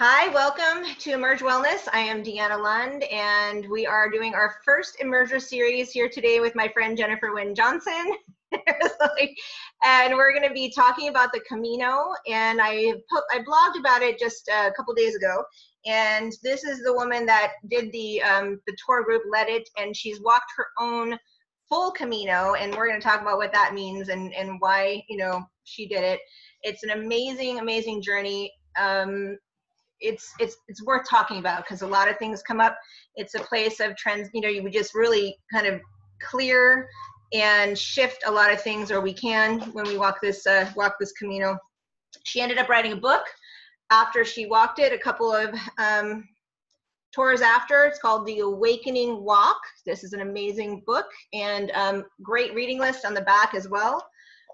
Hi, welcome to Emerge Wellness. I am Deanna Lund, and we are doing our first Emerger series here today with my friend Jennifer Wynn Johnson. And we're going to be talking about the Camino, and I blogged about it just a couple days ago. And this is the woman that did the tour group, led it, and she's walked her own full Camino, and we're going to talk about what that means and why, she did it. It's an amazing, amazing journey. It's worth talking about because a lot of things come up. It's a place of trends, you would just really kind of clear and shift a lot of things, or we can when we walk this Camino. She ended up writing a book after she walked it, a couple of tours after. It's called The Awakening Walk. This is an amazing book, and great reading list on the back as well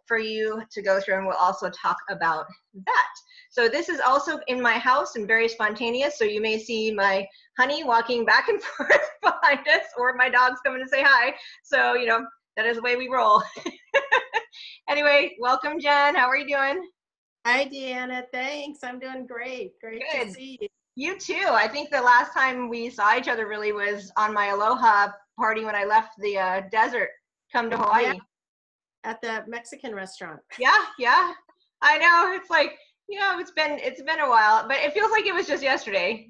for you to go through, and we'll also talk about that. So this is also in my house and very spontaneous, so you may see my honey walking back and forth behind us, or my dog's coming to say hi. So, that is the way we roll. Anyway, welcome, Jen. How are you doing? Hi, Deanna. Thanks. I'm doing great. Great Good. to see you. You too. I think the last time we saw each other really was on my Aloha party when I left the desert, come to Hawaii. Yeah, at the Mexican restaurant. Yeah. I know. It's like, it's been a while, but it feels like it was just yesterday,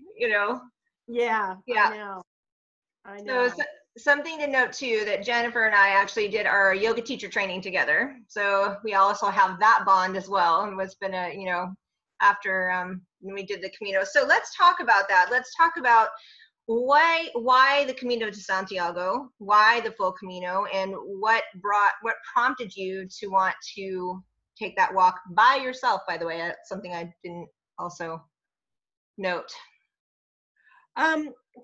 Yeah. I know. So something to note too, that Jennifer and I actually did our yoga teacher training together. So we also have that bond as well. And what's been after we did the Camino. So let's talk about that. Let's talk about why the Camino de Santiago, why the full Camino, and what prompted you to want to take that walk by yourself, by the way. That's something I didn't also note.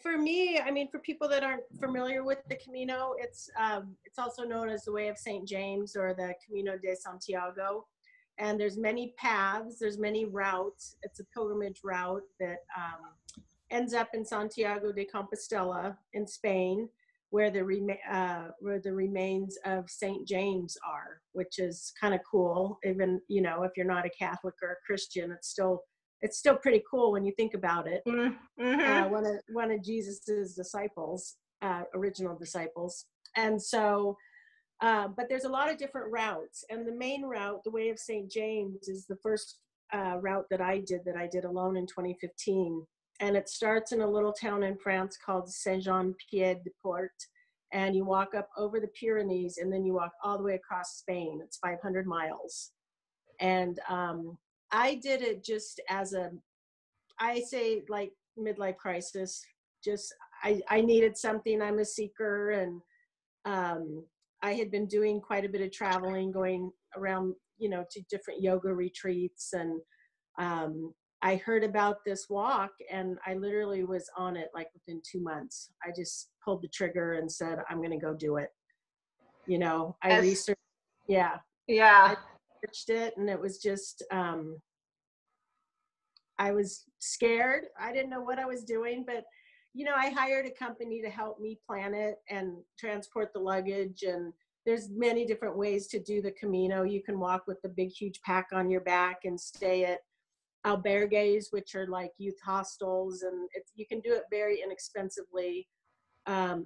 For me, for people that aren't familiar with the Camino, it's also known as the Way of St. James, or the Camino de Santiago. And there's many paths, there's many routes. It's a pilgrimage route that ends up in Santiago de Compostela in Spain, where the remains of St. James are, which is kind of cool. Even, if you're not a Catholic or a Christian, it's still pretty cool when you think about it. Mm-hmm. One of Jesus's disciples, original disciples. And so, but there's a lot of different routes, and the main route, the Way of St. James, is the first route that I did alone in 2015. And it starts in a little town in France called Saint-Jean-Pied-de-Port. And you walk up over the Pyrenees, and then you walk all the way across Spain. It's 500 miles. And I did it just as I say, like, midlife crisis. Just, I needed something. I'm a seeker. And I had been doing quite a bit of traveling, going around, to different yoga retreats. And I heard about this walk, and I literally was on it like within 2 months. I just pulled the trigger and said, I'm going to go do it. I researched. Yeah. I researched it, and it was just, I was scared. I didn't know what I was doing, but, I hired a company to help me plan it and transport the luggage. And there's many different ways to do the Camino. You can walk with the big, huge pack on your back and stay at albergues, which are like youth hostels, and you can do it very inexpensively,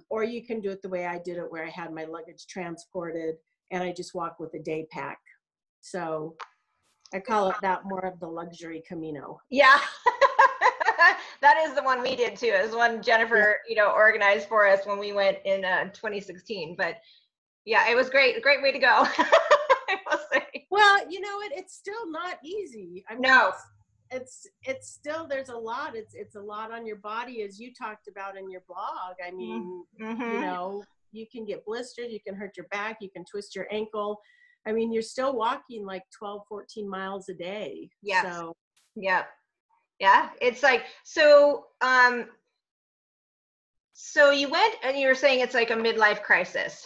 or you can do it the way I did it, where I had my luggage transported and I just walk with a day pack. So I call it that, more of the luxury Camino. Yeah. That is the one we did too. It was one Jennifer, organized for us when we went in 2016. But yeah, it was great. A great way to go. I must say. Well, it's still not easy. No. It's still, there's a lot. It's a lot on your body, as you talked about in your blog. You can get blisters, you can hurt your back, you can twist your ankle. You're still walking like 12, 14 miles a day. Yeah. So, yeah. It's like, so you went, and you were saying it's like a midlife crisis.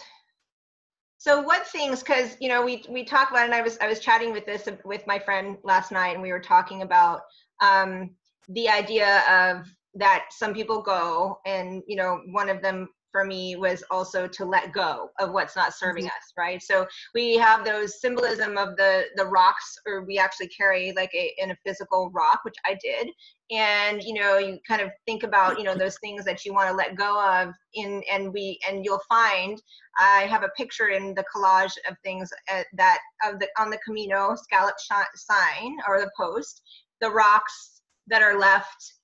So what things, because we talk about it, and I was chatting with my friend last night, and we were talking about the idea of that some people go, and one of them for me was also to let go of what's not serving Mhm. us, right? So we have those symbolism of the rocks, or we actually carry like in a physical rock, which I did. And you kind of think about those things that you want to let go of and you'll find I have a picture in the collage of things on the Camino scallop sign, or the post, the rocks that are left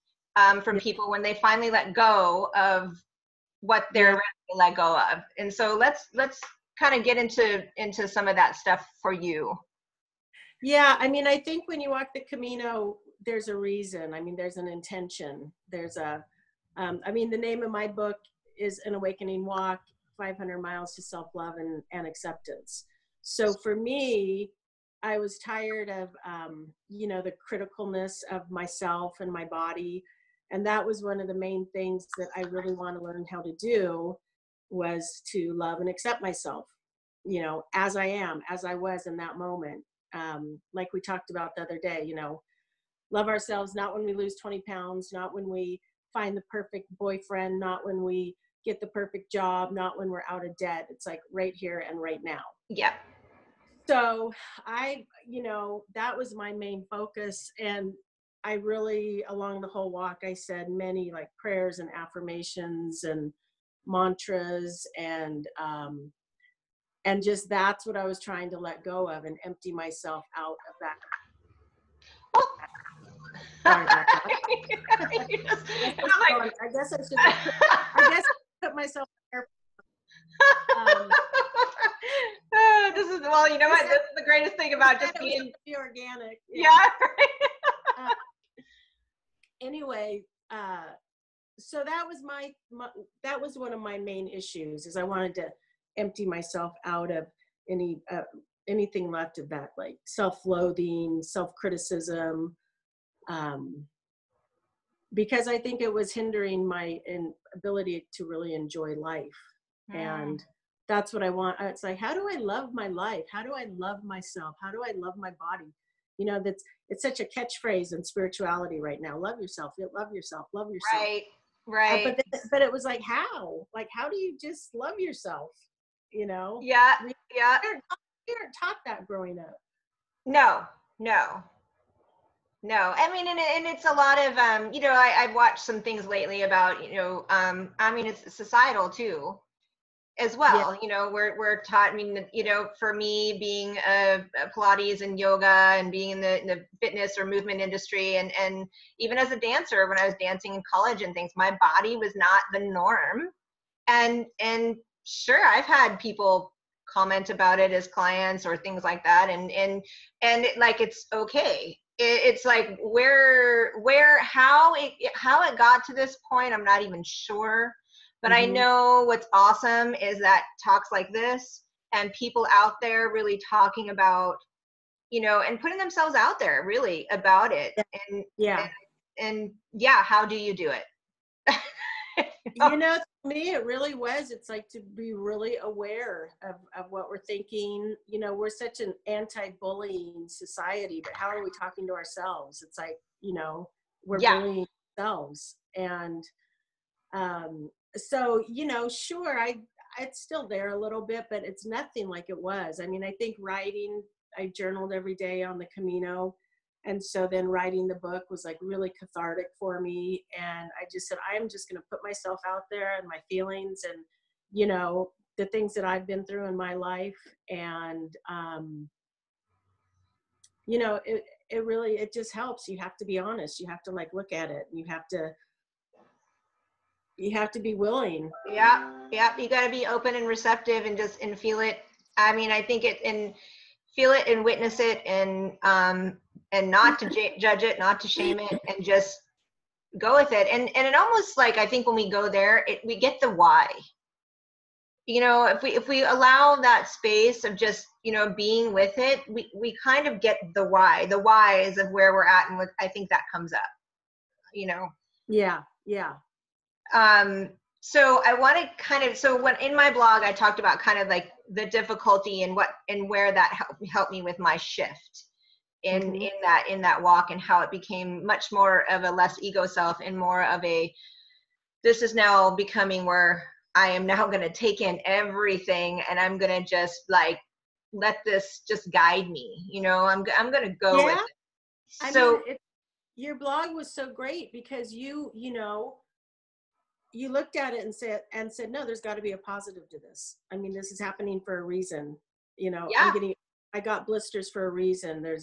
from Yeah. people when they finally let go of what they're Yeah. ready to let go of. And so let's kind of get into some of that stuff for you. Yeah, I mean, I think when you walk the Camino, there's a reason. I mean, there's an intention. There's I mean, the name of my book is An Awakening Walk, 500 Miles to Self-Love and Acceptance. So for me, I was tired of, the criticalness of myself and my body. And that was one of the main things that I really want to learn how to do, was to love and accept myself, as I am, as I was in that moment. Like we talked about the other day, love ourselves, not when we lose 20 pounds, not when we find the perfect boyfriend, not when we get the perfect job, not when we're out of debt. It's like right here and right now. Yeah. So that was my main focus. And I really, along the whole walk, I said many like prayers and affirmations and mantras, and just that's what I was trying to let go of and empty myself out of that. Sorry about that. I guess I should put myself there. This is, well, you know what? This is the greatest thing about just being organic. Yeah. Anyway, so that was that was one of my main issues, is I wanted to empty myself out of anything left of that, like self-loathing, self-criticism, because I think it was hindering my ability to really enjoy life. And that's what I want. It's like, how do I love my life? How do I love myself? How do I love my body? It's such a catchphrase in spirituality right now. Love yourself, love yourself, love yourself. Right. But it was like, how do you just love yourself? Yeah. We weren't taught that growing up. No. I mean, and it's a lot of, I've watched some things lately about, I mean, it's societal too, as well. Yeah. We're taught, I mean, for me being a Pilates and yoga and being in the fitness or movement industry, and even as a dancer, when I was dancing in college and things, my body was not the norm. And sure, I've had people comment about it as clients or things like that, and like, it's okay. It's like how it got to this point, I'm not even sure. But I know what's awesome is that talks like this and people out there really talking about, and putting themselves out there really about it. And how do you do it? To me, it really was. It's like to be really aware of what we're thinking. We're such an anti-bullying society, but how are we talking to ourselves? It's like, we're bullying ourselves. And so, sure, it's still there a little bit, but it's nothing like it was. I mean, I think writing, I journaled every day on the Camino. And so then writing the book was like really cathartic for me. And I just said, I'm just going to put myself out there and my feelings and, the things that I've been through in my life. And, it just helps. You have to be honest. You have to like look at it. You have to be willing. Yeah. You got to be open and receptive and feel it. I mean, I think feel it and witness it, and not to judge it, not to shame it, and just go with it. And it almost, like, I think when we go there, we get the why. If we allow that space of just, being with it, we kind of get the why. The whys of where we're at, and what I think that comes up. Yeah. So I want to so when in my blog, I talked about kind of like the difficulty and where that helped me with my shift in that walk, and how it became much more of a less ego self and more of a, this is now becoming where I am now going to take in everything, and I'm going to just like let this just guide me. I'm going to go with Yeah. it. I So mean, your blog was so great because you looked at it and said, no, there's got to be a positive to this. I mean, this is happening for a reason. yeah. I got blisters for a reason. Right.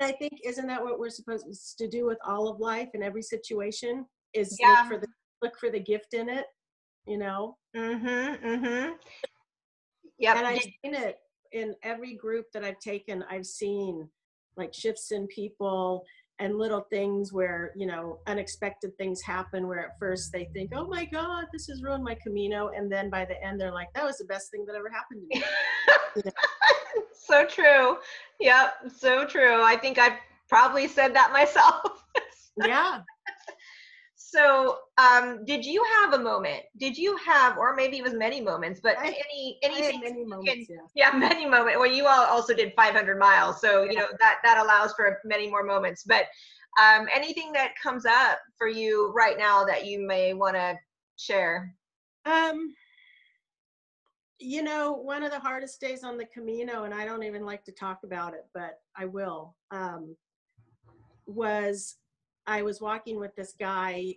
I think, isn't that what we're supposed to do with all of life in every situation, is Yeah. look for the gift in it, Yep. And I've seen it in every group that I've taken. I've seen like shifts in people and little things where, unexpected things happen where at first they think, oh my God, this has ruined my Camino. And then by the end, they're like, that was the best thing that ever happened to me. So true. Yep. So true. I think I've probably said that myself. Yeah. So, did you have a moment? Did you have, or maybe it was many moments, but I anything? had many moments, yeah, many moments. Well, you all also did 500 miles, so that allows for many more moments. But anything that comes up for you right now that you may want to share? One of the hardest days on the Camino, and I don't even like to talk about it, but I will, was I was walking with this guy.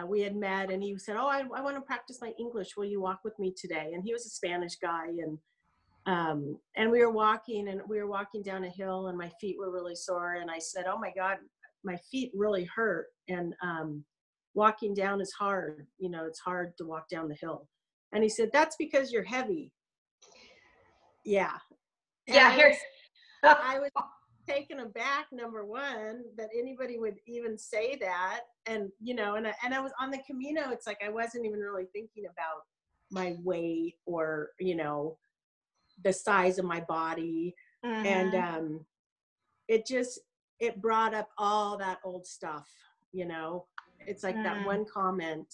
We had met, and he said, oh, I want to practice my English. Will you walk with me today? And he was a Spanish guy. And we were walking down a hill, and my feet were really sore. And I said, oh my God, my feet really hurt. And walking down is hard. It's hard to walk down the hill. And he said, that's because you're heavy. Yeah. And Yeah, here. I was taken aback, number one, that anybody would even say that. And, and I was on the Camino. It's like, I wasn't even really thinking about my weight or, the size of my body. Mm-hmm. And it brought up all that old stuff. It's like that one comment,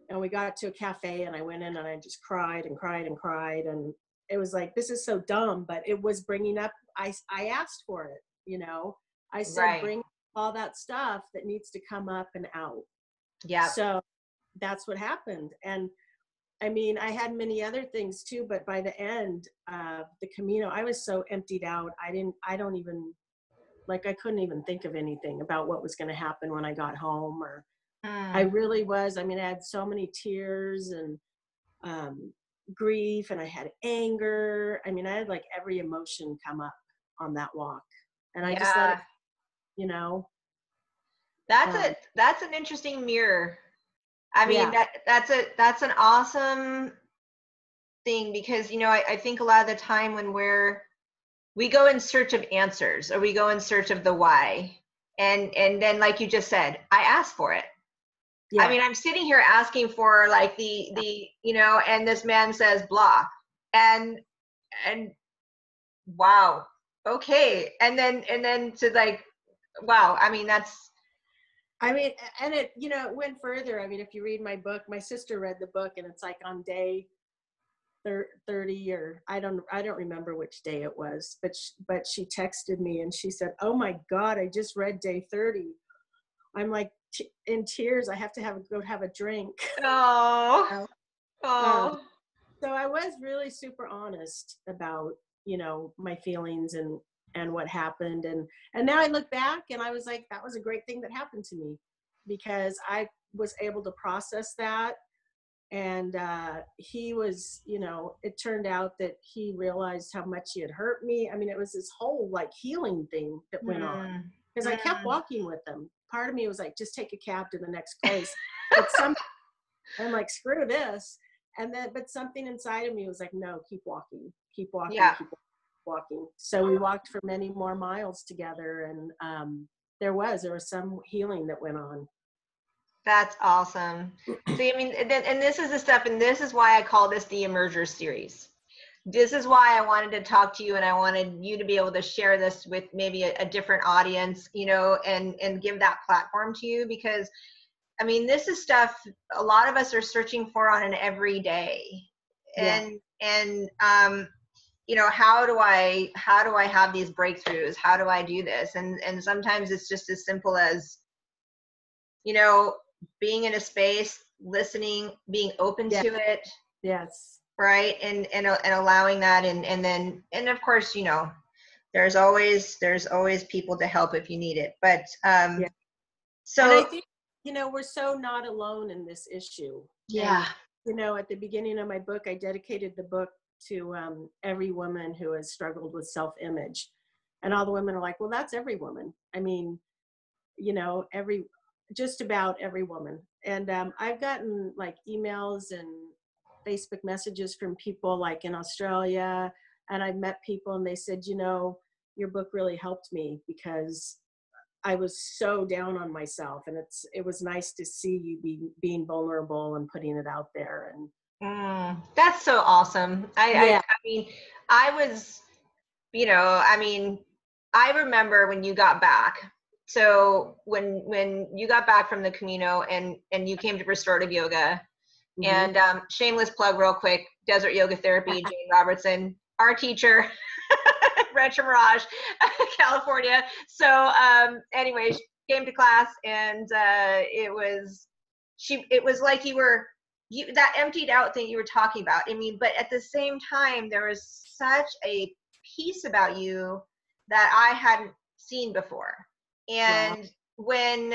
and we got to a cafe, and I went in and I just cried and cried and cried. And it was like, this is so dumb, but it was bringing up, I asked for it. I said, Right. bring all that stuff that needs to come up and out. Yeah. So that's what happened. And I mean, I had many other things too, but by the end of the Camino, I was so emptied out. I couldn't even think of anything about what was going to happen when I got home, or I really was. I mean, I had so many tears and grief, and I had anger. I mean, I had like every emotion come up on that walk, and I just let it, That's an interesting mirror. I mean, that's an awesome thing, because I think a lot of the time when we go in search of answers, or we go in search of the why, and then, like you just said, I asked for it. Yeah. I mean, I'm sitting here asking for like the and this man says blah, and wow, okay, and then to like, wow. I mean, and it it went further. I mean, if you read my book, my sister read the book, and it's like on day 30, or I don't remember which day it was, but she texted me and she said, oh my God, I just read day 30. I'm like in tears. I have to go have a drink. Oh. So I was really super honest about my feelings and what happened, and now I look back and I was like, that was a great thing that happened to me, because I was able to process that. And he was, it turned out that he realized how much he had hurt me. I mean, it was this whole like healing thing that went on, because I kept walking with him. Part of me was like, just take a cab to the next place. But I'm like, screw this. But something inside of me was like, no, keep walking, keep walking, keep walking. So we walked for many more miles together, and there was some healing that went on. That's awesome. See, I mean, and this is the stuff, and this is why I call this the Emerger series. This is why I wanted to talk to you, and I wanted you to be able to share this with maybe a different audience, and give that platform to you, because, I mean, this is stuff a lot of us are searching for on an everyday. And how do I have these breakthroughs? How do I do this? And sometimes it's just as simple as, being in a space listening, being open Yeah. to it. Yes. Right. And allowing that. And then, and of course, you know, there's always people to help if you need it. But, Yeah. And I so think, you know, we're so not alone in this issue. yeah. And, you know, at the beginning of my book, I dedicated the book to every woman who has struggled with self-image. And all the women are like, well, that's every woman. I mean, you know, just about every woman. And I've gotten like emails and Facebook messages from people like in Australia. And I've met people and they said, you know, your book really helped me because I was so down on myself, and it was nice to see you being vulnerable and putting it out there. And That's so awesome. yeah, I mean, I was, you know, I mean, I remember when you got back. So when you got back from the Camino and you came to restorative yoga, mm-hmm. and shameless plug real quick, Desert Yoga Therapy, Jane Robertson, our teacher, Rancho Mirage, California. So anyway, she came to class, and it was like that emptied out thing you were talking about. I mean, but at the same time, there was such a piece about you that I hadn't seen before. Wow. And when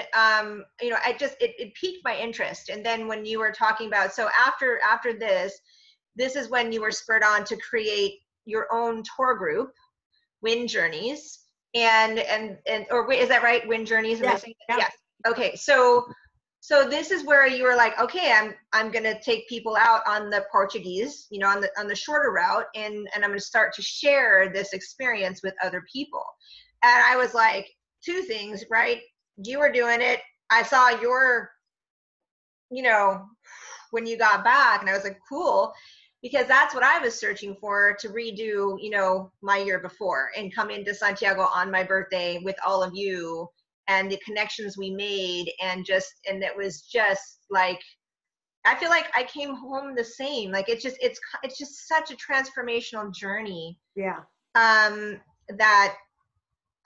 you know, it piqued my interest. And then when you were talking about, so after this is when you were spurred on to create your own tour group, Wind Journeys. Or wait, is that right? Wind Journeys, am I Yeah, saying that? yeah, Yes. Okay, so this is where you were like, okay, I'm gonna take people out on the Portuguese, you know, on the shorter route, and I'm gonna start to share this experience with other people. And I was like, two things, right? You were doing it. I saw your, you know, when you got back, and I was like, cool, because that's what I was searching for, to redo, you know, my year before and come into Santiago on my birthday with all of you and the connections we made, and it was just like, I feel like I came home the same. Like it's just such a transformational journey, yeah. that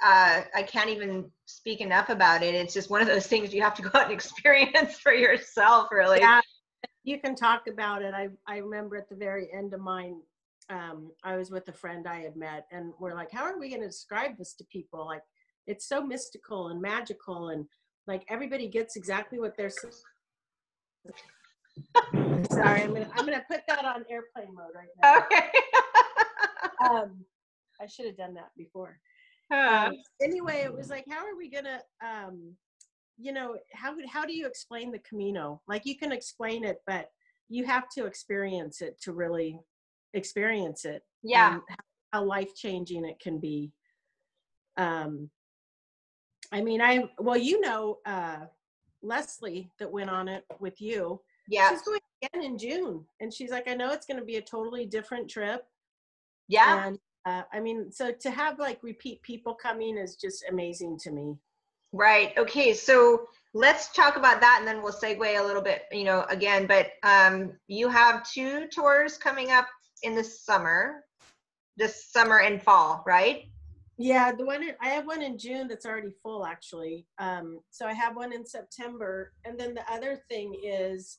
I can't even speak enough about it. It's just one of those things you have to go out and experience for yourself, really. Yeah, you can talk about it. I remember at the very end of mine, I was with a friend I had met, and we're like, how are we going to describe this to people? Like, it's so mystical and magical, and like everybody gets exactly what they're. Sorry, I'm gonna put that on airplane mode right now. Okay. I should have done that before. Huh. Anyway, it was like, how are we gonna, you know, how do you explain the Camino? Like, you can explain it, but you have to experience it to really experience it. Yeah. And how life-changing it can be. I mean, you know, Leslie that went on it with you, Yeah. she's going again in June, and she's like, I know it's going to be a totally different trip. Yeah. And I mean, so to have like repeat people coming is just amazing to me. Right. Okay. So let's talk about that, and then we'll segue a little bit, you know, again. But you have two tours coming up in this summer and fall, right? Yeah, I have one in June that's already full, actually. So I have one in September, and then the other thing is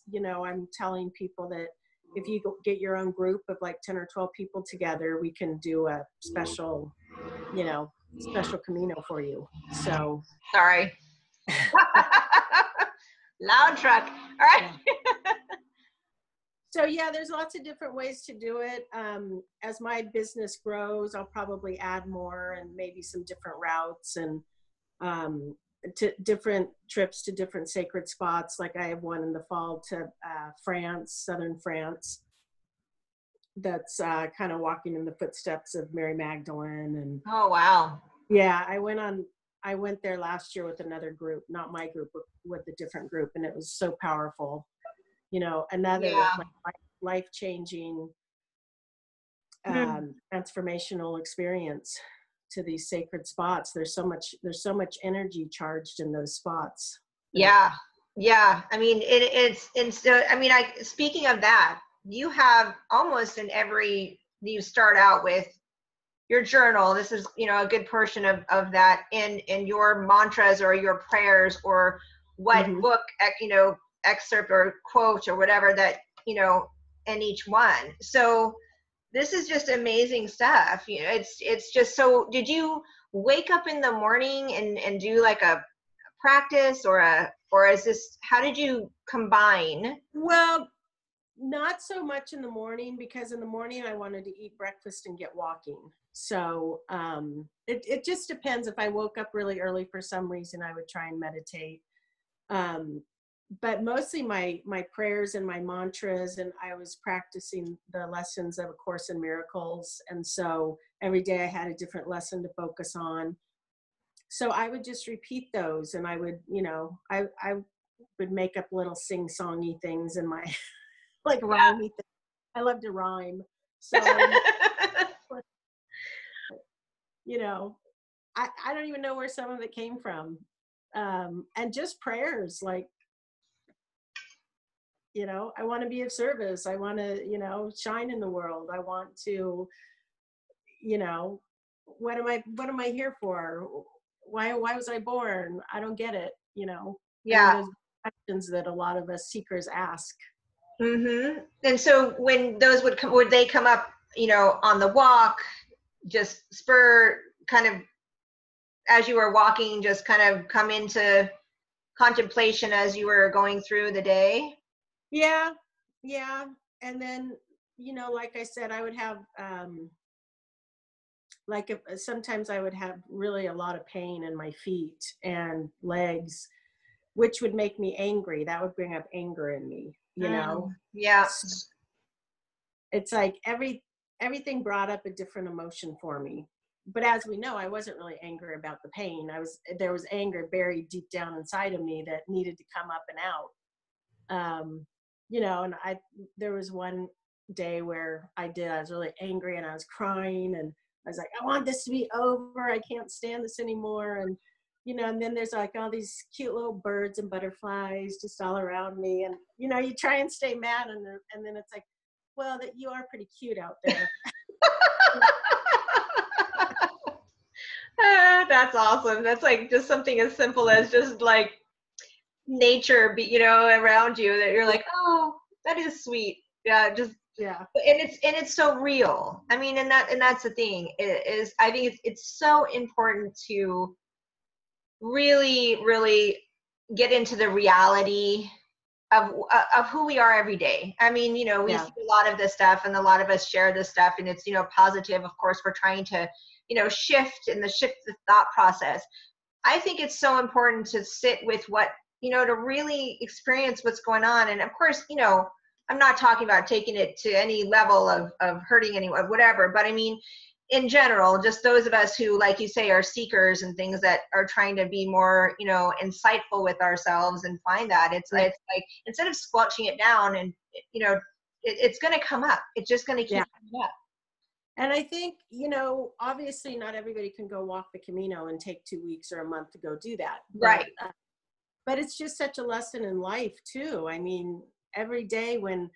you know, I'm telling people that if you get your own group of like 10 or 12 people together, we can do a special, you know, special Camino for you. So Sorry. Loud truck. All right. so yeah, there's lots of different ways to do it. As my business grows, I'll probably add more and maybe some different routes and to different trips to different sacred spots. Like I have one in the fall to France, southern France. That's kind of walking in the footsteps of Mary Magdalene. And Oh, wow. yeah, I went there last year with another group, not my group, but with a different group, and it was so powerful. You know, another Yeah. like life-changing Hmm. transformational experience to these sacred spots. There's so much energy charged in those spots. Yeah. Yeah. I mean, it's I mean, speaking of that, you have almost in every, you start out with your journal. This is, you know, a good portion of that in your mantras or your prayers, or what Mm-hmm. book, you know, excerpt or quote or whatever that, in each one. So this is just amazing stuff. It's just so, did you wake up in the morning and do like a practice or is this, how did you combine? Well, not so much in the morning, because in the morning I wanted to eat breakfast and get walking. So it just depends. If I woke up really early for some reason, I would try and meditate. But mostly my prayers and my mantras, and I was practicing the lessons of A Course in Miracles. And so every day I had a different lesson to focus on. So I would just repeat those, and I would, I would make up little sing-songy things in my, like rhymey things. I love to rhyme. So, I don't even know where some of it came from. And just prayers, like, I want to be of service. I want to, shine in the world. I want to, what am I here for? Why was I born? I don't get it. Yeah. Those questions that a lot of us seekers ask. Mm-hmm. And so when those would they come up, on the walk, just spur kind of as you were walking, just kind of come into contemplation as you were going through the day? Yeah. And then, like I said, I would have, sometimes I would have really a lot of pain in my feet and legs, which would make me angry. That would bring up anger in me, Yeah. It's like everything brought up a different emotion for me. But as we know, I wasn't really angry about the pain. There was anger buried deep down inside of me that needed to come up and out. And there was one day where I was really angry and I was crying and I was like, I want this to be over. I can't stand this anymore. And, and then there's like all these cute little birds and butterflies just all around me. And, you try and stay mad and then it's like, well, that you are pretty cute out there. That's awesome. That's like just something as simple as just like nature, around you that you're like, oh, that is sweet. Yeah, just yeah. And it's so real. I mean, and that's the thing is I think it's so important to really, really get into the reality of who we are every day. I mean, we see a lot of this stuff and a lot of us share this stuff and it's, positive. Of course, we're trying to, shift the thought process. I think it's so important to sit with what, to really experience what's going on. And of course, I'm not talking about taking it to any level of hurting anyone, whatever, but I mean, in general, just those of us who, like you say, are seekers and things that are trying to be more, insightful with ourselves and find that it's like, instead of squelching it down and, it's going to come up. It's just going to keep coming up. And I think, obviously not everybody can go walk the Camino and take 2 weeks or a month to go do that. Right. But it's just such a lesson in life too. I mean, every day when,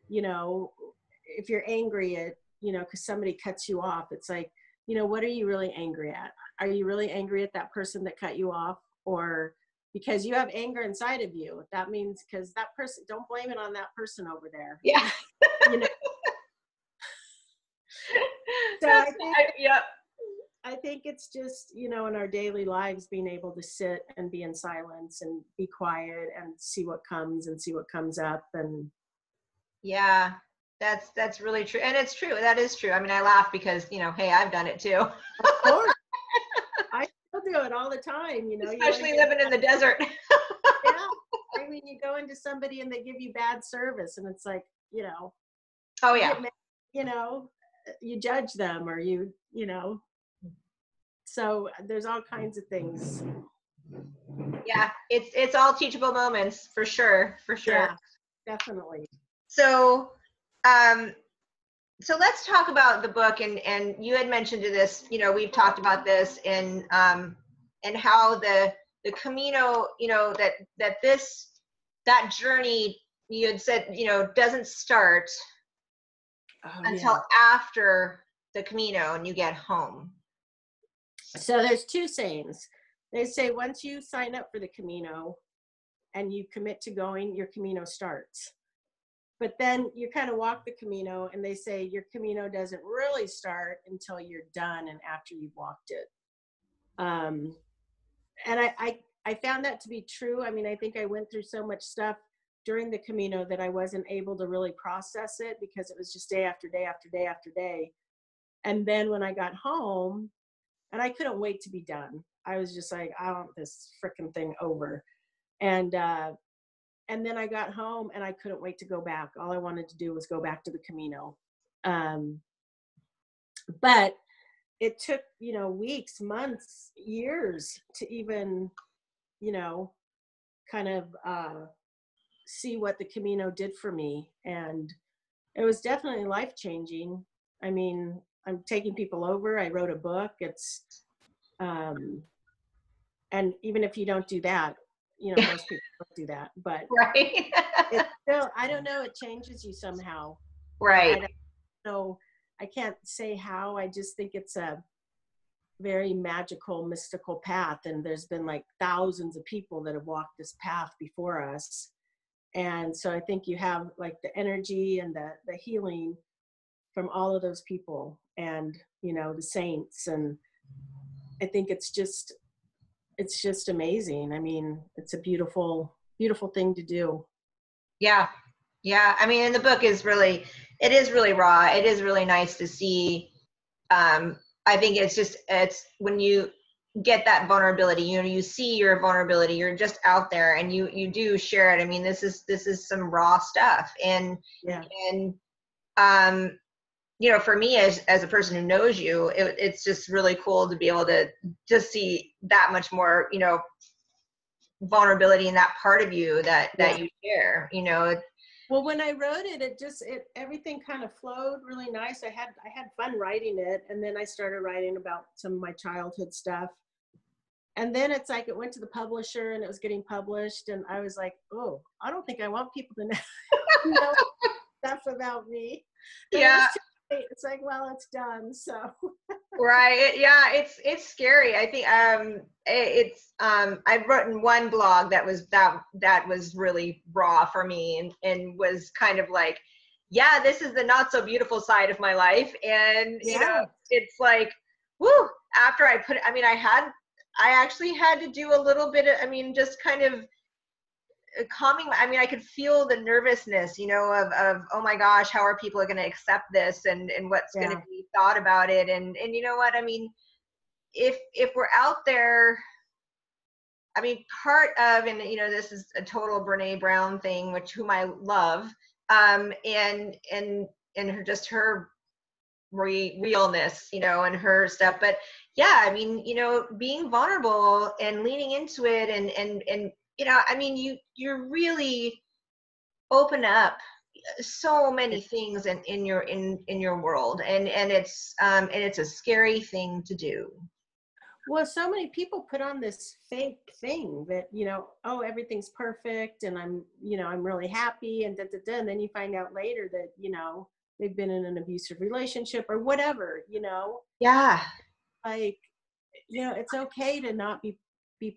if you're angry at, because somebody cuts you off, it's like, what are you really angry at? Are you really angry at that person that cut you off? Or because you have anger inside of you? That means because that person, don't blame it on that person over there. Yeah. So I think it's just, in our daily lives, being able to sit and be in silence and be quiet and see what comes up. And yeah, that's really true. And it's true. That is true. I mean, I laugh because, hey, I've done it too. Of course. I still do it all the time, Especially living in the desert. Yeah. I mean, you go into somebody and they give you bad service and it's like, oh yeah. You judge them or so there's all kinds of things. Yeah, it's all teachable moments for sure. Yeah, definitely. So let's talk about the book, and you had mentioned to this, we've talked about this and how the Camino, that journey you had said, doesn't start until after the Camino and you get home. So there's two sayings. They say once you sign up for the Camino and you commit to going, your Camino starts. But then you kind of walk the Camino, and they say your Camino doesn't really start until you're done and after you've walked it. And I found that to be true. I mean, I think I went through so much stuff during the Camino that I wasn't able to really process it, because it was just day after day after day after day. And then when I got home, and I couldn't wait to be done. I was just like, I want this freaking thing over. And then I got home and I couldn't wait to go back. All I wanted to do was go back to the Camino. But it took, weeks, months, years to even, kind of see what the Camino did for me. And it was definitely life-changing. I mean, I'm taking people over. I wrote a book. It's, and even if you don't do that, most people don't do that, but Right. it's still, I don't know, it changes you somehow. Right. I don't know. I can't say how. I just think it's a very magical, mystical path. And there's been like thousands of people that have walked this path before us. And so I think you have like the energy and the healing from all of those people, and, the saints. And I think it's just amazing. I mean, it's a beautiful, beautiful thing to do. Yeah. Yeah. I mean, and the book is really raw. It is really nice to see. I think it's when you get that vulnerability, you see your vulnerability, you're just out there and you do share it. I mean, this is some raw stuff. And, Yeah. and, for me as a person who knows you, it's just really cool to be able to just see that much more, vulnerability in that part of you that you share, Well, when I wrote it, everything kind of flowed really nice. I had fun writing it, and then I started writing about some of my childhood stuff. And then it's like it went to the publisher and it was getting published, and I was like, oh, I don't think I want people to know stuff about me. Yeah. It's like, well, it's done. So. Right. Yeah. It's scary. I think I've written one blog that was really raw for me, and was kind of like, yeah, this is the not so beautiful side of my life. And it's like, whoo, after I put it, I mean, I actually had to do a little bit of, just kind of calming. I mean, I could feel the nervousness, of oh my gosh, how are people going to accept this, and what's going to be thought about it, and you know what I mean, if we're out there, I mean, part of, and this is a total Brene Brown thing, whom I love, and her realness, and her stuff, but yeah, I mean, being vulnerable and leaning into it, and I mean, you really open up so many things in your world, and it's a scary thing to do. Well, so many people put on this fake thing that, oh, everything's perfect, and I'm really happy, and and then you find out later that, they've been in an abusive relationship or whatever, Yeah. Like, it's okay to not be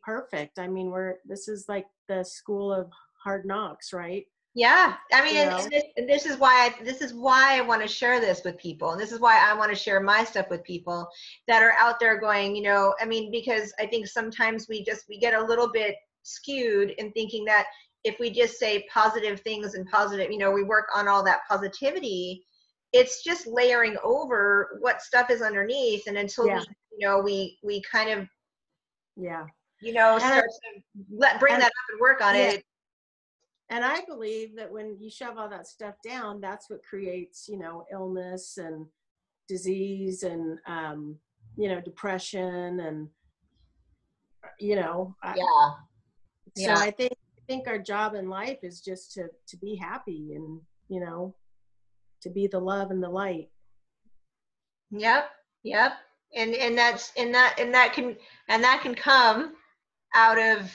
perfect. I mean, this is like the school of hard knocks, right? Yeah. I mean, and this is why I want to share this with people. And this is why I want to share my stuff with people that are out there going, I mean, because I think sometimes we get a little bit skewed in thinking that if we just say positive things and positive, we work on all that positivity, it's just layering over what stuff is underneath. And until we kind of, start to bring that up and work on it. And I believe that when you shove all that stuff down, that's what creates, illness and disease and, depression and, So I think our job in life is just to be happy and, to be the love and the light. Yep. And that can come out of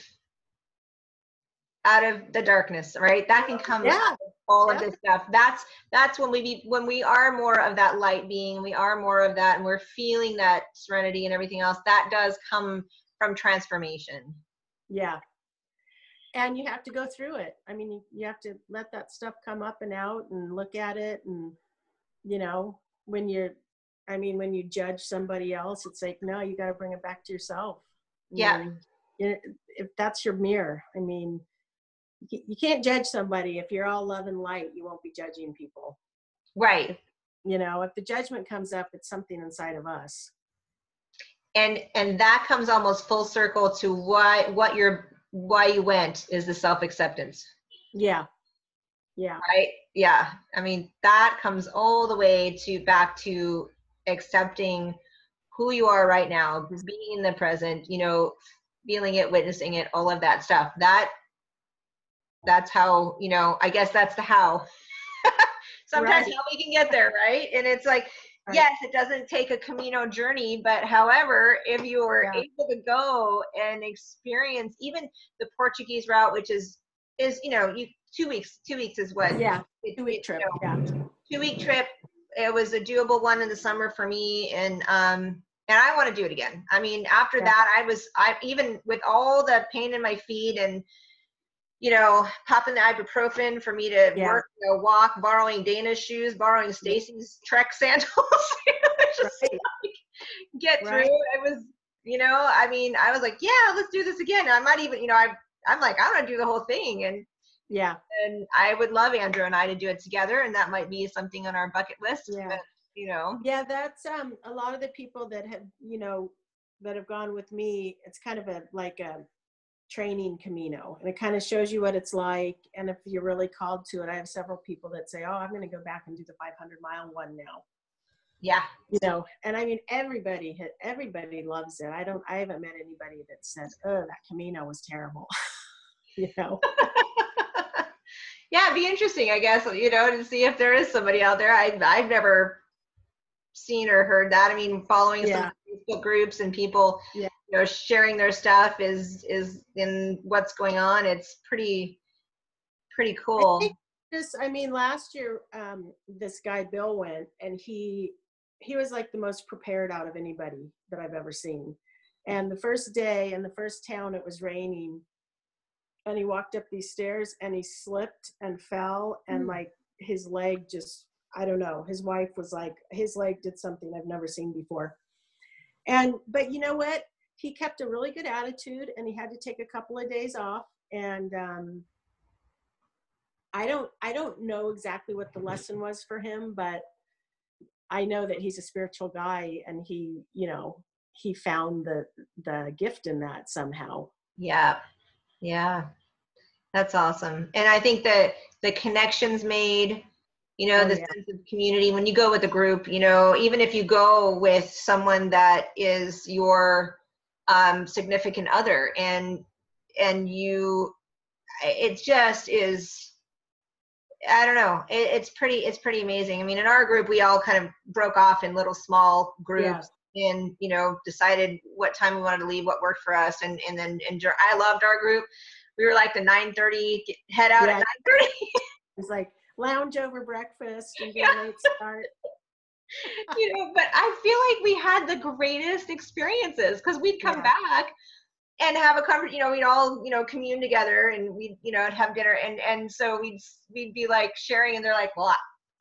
the darkness, right? That can come out of all of this stuff. That's when we are more of that light being, we are more of that, and we're feeling that serenity and everything else. That does come from transformation. Yeah. and you have to go through it. I mean, you have to let that stuff come up and out and look at it. And, you know, when you judge somebody else, it's like, no, you got to bring it back to yourself. Yeah. If that's your mirror, I mean, you can't judge somebody. If you're all love and light, you won't be judging people. Right. You know, if the judgment comes up, it's something inside of us. And that comes almost full circle to why you went is the self-acceptance. Yeah. Right. Yeah. I mean, that comes all the way back to accepting who you are right now, being in the present, you know, feeling it, witnessing it, all of that stuff. That's how, you know, I guess that's the how. Sometimes how we can get there, right? And it's like, yes, it doesn't take a Camino journey, but however, if you are able to go and experience even the Portuguese route, which is, you know, 2 weeks is what? Yeah, 2-week trip. You know, 2-week trip. It was a doable one in the summer for me. And I want to do it again. I mean, after that, I even with all the pain in my feet and, you know, popping the ibuprofen for me to work, you know, walk, borrowing Dana's shoes, borrowing Stacy's Trek sandals, just like, get through. It was, you know, I mean, I was like, yeah, let's do this again. I'm not even, you know, I'm like, I want to do the whole thing. And I would love Andrew and I to do it together. And that might be something on our bucket list. Yeah. But, you know. Yeah, that's a lot of the people that have, you know, that have gone with me. It's kind of like a training Camino, and it kind of shows you what it's like. And if you're really called to it, I have several people that say, oh, I'm going to go back and do the 500-mile one now. Yeah. You know, and I mean, everybody loves it. I haven't met anybody that said, oh, that Camino was terrible. You know. Yeah, it'd be interesting, I guess, you know, to see if there is somebody out there. I've never seen or heard that. I mean, following some Facebook groups and people, you know, sharing their stuff is in what's going on. It's pretty cool. I mean, last year, this guy Bill went, and he was like the most prepared out of anybody that I've ever seen. And the first day in the first town, it was raining, and he walked up these stairs and he slipped and fell, and like his leg just, I don't know, his wife was like, his leg did something I've never seen before. But you know what? He kept a really good attitude, and he had to take a couple of days off. And I don't know exactly what the lesson was for him, but I know that he's a spiritual guy, and he, you know, he found the gift in that somehow. Yeah. Yeah. That's awesome. And I think that the connections made, you know, the sense of community when you go with a group, you know, even if you go with someone that is your significant other, and you, it just is, I don't know, it's pretty amazing. I mean, in our group, we all kind of broke off in little small groups and, you know, decided what time we wanted to leave, what worked for us. And then I loved our group. We were like the 9:30 head out at 9:30. It's like lounge over breakfast and get a late start. You know, but I feel like we had the greatest experiences because we'd come back and have a conversation, you know, we'd all, you know, commune together, and we'd, you know, have dinner, and so we'd be like sharing, and they're like, well,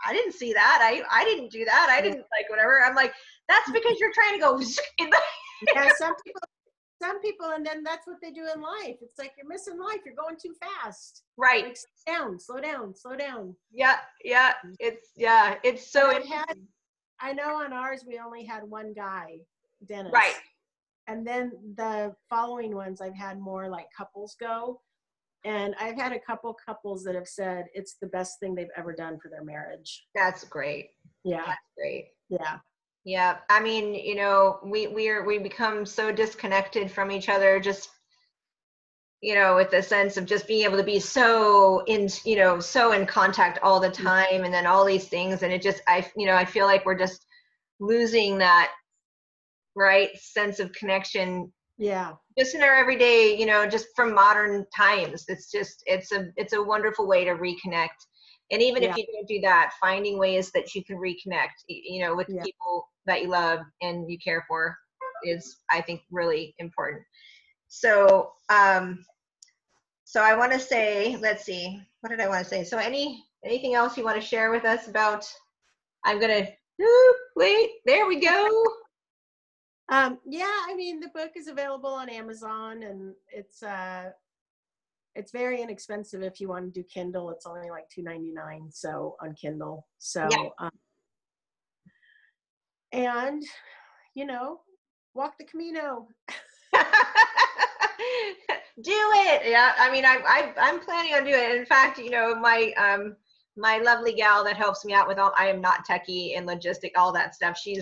I didn't see that. I didn't do that. I didn't, like, whatever. I'm like, that's because you're trying to go. Yeah, some people, and then that's what they do in life. It's like, you're missing life. You're going too fast. Right. Like, slow down. Yeah. It's so I know on ours, we only had one guy, Dennis. Right. And then the following ones, I've had more like couples go. And I've had a couple couples that have said it's the best thing they've ever done for their marriage. That's great. Yeah. That's great. Yeah. Yeah. I mean, you know, we become so disconnected from each other, just, you know, with the sense of just being able to be so in contact all the time, and then all these things. And it just, I feel like we're just losing that sense of connection. Yeah. Just in our everyday, you know, just from modern times. It's just, it's a wonderful way to reconnect. And even if you don't do that, finding ways that you can reconnect, you know, with people that you love and you care for is, I think, really important. So, So I want to say, let's see, what did I want to say? So anything else you want to share with us about, I'm going to, wait, there we go. Yeah, I mean, the book is available on Amazon, and it's very inexpensive if you want to do Kindle. It's only like $2.99 so on Kindle. So Yeah. And walk the Camino. Do it. Yeah, I mean, I'm planning on doing it. In fact, my lovely gal that helps me out with all, I am not techie and logistic, all that stuff. She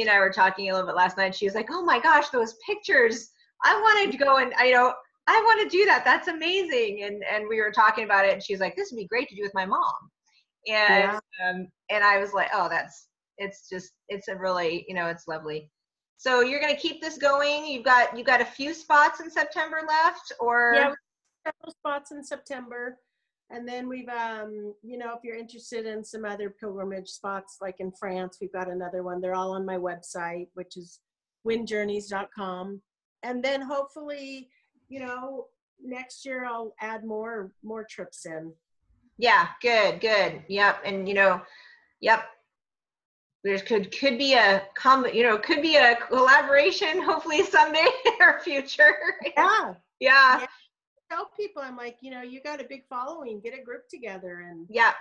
and I were talking a little bit last night. She was like, "Oh my gosh, those pictures! I wanted to go and I want to do that. That's amazing." And we were talking about it, and she's like, "This would be great to do with my mom." And and I was like, "Oh, it's a really, it's lovely." So you're going to keep this going. You've got a few spots in September left, or? Yeah, several spots in September. And then we've, if you're interested in some other pilgrimage spots, like in France, we've got another one. They're all on my website, which is windjourneys.com. And then hopefully, next year I'll add more trips in. Yeah, good. Yep. And yep. There could be a could be a collaboration hopefully someday in our future. Yeah. Tell people, I'm like, you got a big following, get a group together, and Yep.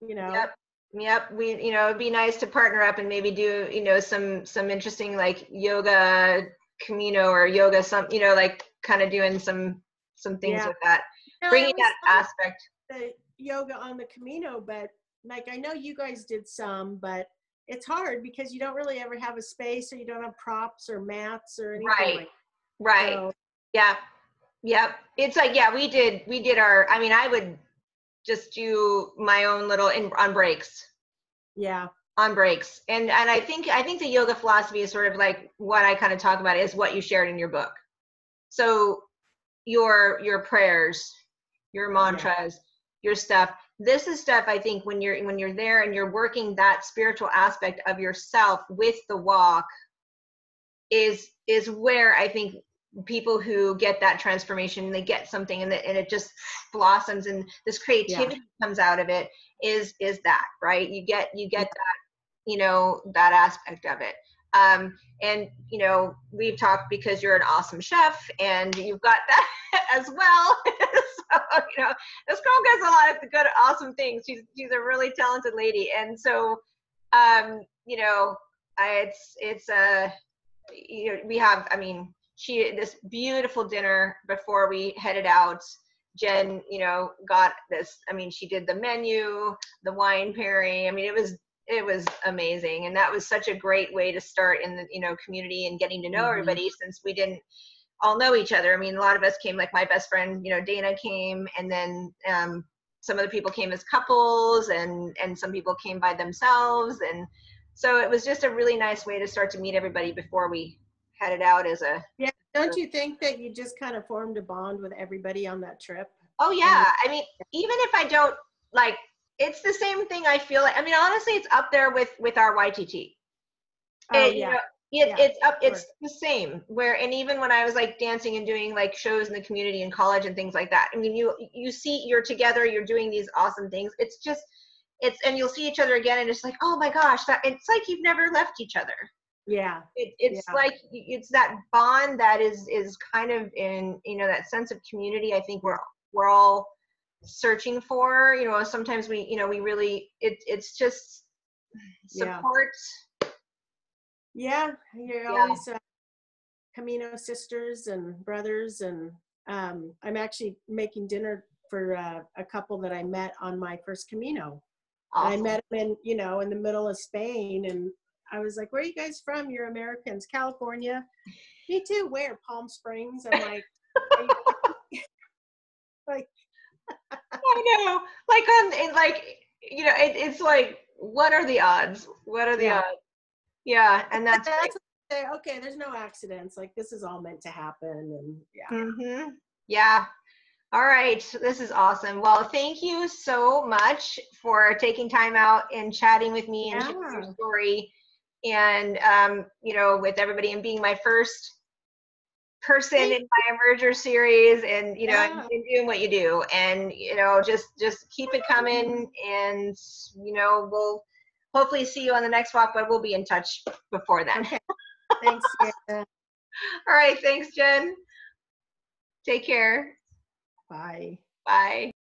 We, it'd be nice to partner up and maybe do, some interesting like yoga Camino or yoga, like kind of doing some things with that, bringing that aspect. The yoga on the Camino, but like, I know you guys did some, but it's hard because you don't really ever have a space, or you don't have props or mats or anything. Right. So, yeah. Yep. It's like, yeah, we did our, I mean, I would just do my own little on breaks. Yeah. On breaks. And I think the yoga philosophy is sort of like what I kind of talk about is what you shared in your book. So your prayers, your mantras, your stuff. This is stuff I think when you're there and you're working that spiritual aspect of yourself with the walk is where I think people who get that transformation, they get something and it just blossoms and this creativity comes out of it is that, right? You get that, that aspect of it. And we've talked because you're an awesome chef and you've got that as well. So, this girl does a lot of good, awesome things. She's a really talented lady. And so, we have, this beautiful dinner before we headed out. Jen, got this, she did the menu, the wine pairing. It was amazing. And that was such a great way to start in the, community and getting to know everybody, since we didn't all know each other. A lot of us came, like my best friend, Dana came, and then some other people came as couples, and some people came by themselves. And so it was just a really nice way to start to meet everybody before we headed out as a. Yeah. Don't you think that you just kind of formed a bond with everybody on that trip? Oh yeah. Even if I don't like, it's the same thing. I feel like, honestly, it's up there with our YTT. It's up, it's the same and even when I was like dancing and doing like shows in the community in college and things like that, you see, you're together, you're doing these awesome things. And you'll see each other again and it's like, oh my gosh, it's like you've never left each other. Yeah. Like, it's that bond that is kind of in, that sense of community. I think we're all searching for, sometimes we really, it's just support. You're always Camino sisters and brothers. And I'm actually making dinner for a couple that I met on my first Camino. Awesome. I met them in the middle of Spain, and I was like, "Where are you guys from? You're Americans." "California." "Me too." "Where?" "Palm Springs." I'm like, like, I know, it's like, what are the odds? What are the odds? Yeah, and that's okay. There's no accidents. Like, this is all meant to happen, and yeah. All right, this is awesome. Well, thank you so much for taking time out and chatting with me and sharing your story, and with everybody, and being my first person in my Emerger series, and you know, and doing what you do, and you know, just keep it coming, and you know, we'll hopefully see you on the next walk, but we'll be in touch before then. Okay. Thanks, Sarah. All right, thanks, Jen. Take care. Bye. Bye.